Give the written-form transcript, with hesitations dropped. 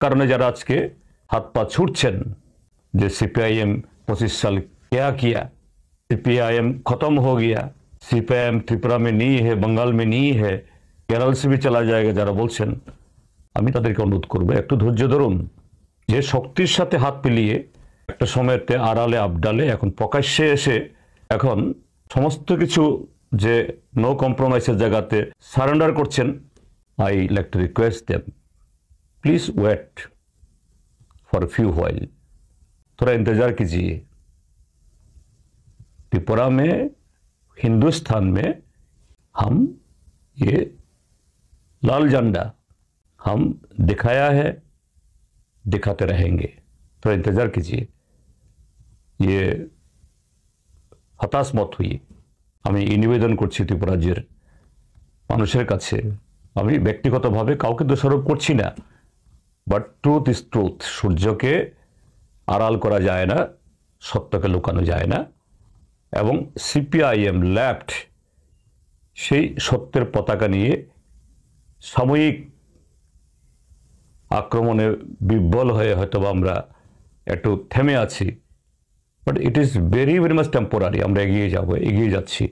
কারণে যারা আজকে হাত পা ছুটছেন যে सीपीआईएम 25 साल क्या किया, सीपीआईएम खत्म हो गया, सीपीआईएम त्रिपुरा में नहीं है, बंगाल में नहीं है, केरल से भी चला जाएगा, যারা বলছেন আমি তাদেরকে অনুরোধ করব একটু ধৈর্য ধরুন। যে শক্তির সাথে হাত মিলিয়ে একটা সময়তে আড়ালে আবডালে এখন প্রকাশ্যে এসে এখন সমস্ত কিছু যে নো কম্প্রোমাইজের জায়গাতে সারেন্ডার করছেন, I like to request them please wait for a few while, थोड़ा इंतजार कीजिए। त्रिपुरा में, हिंदुस्तान में हम ये लाल झंडा हम दिखाया है, दिखाते रहेंगे, थोड़ा इंतजार कीजिए। ये हताश मत हुई। আমি নিবেদন করছি ত্রিপুরা রাজ্যের মানুষের কাছে, আমি ব্যক্তিগতভাবে কাউকে দোষারোপ করছি না, বাট ট্রুথ ইজ ট্রুথ। সূর্যকে আড়াল করা যায় না, সত্যকে লুকানো যায় না, এবং সিপিআইএম লেফট সেই সত্যের পতাকা নিয়ে সাময়িক আক্রমণে বিব্বল হয়ে হয়তো আমরা একটু থেমে আছি, but it is very very much temporary. আমরা এগিয়ে যাচ্ছি।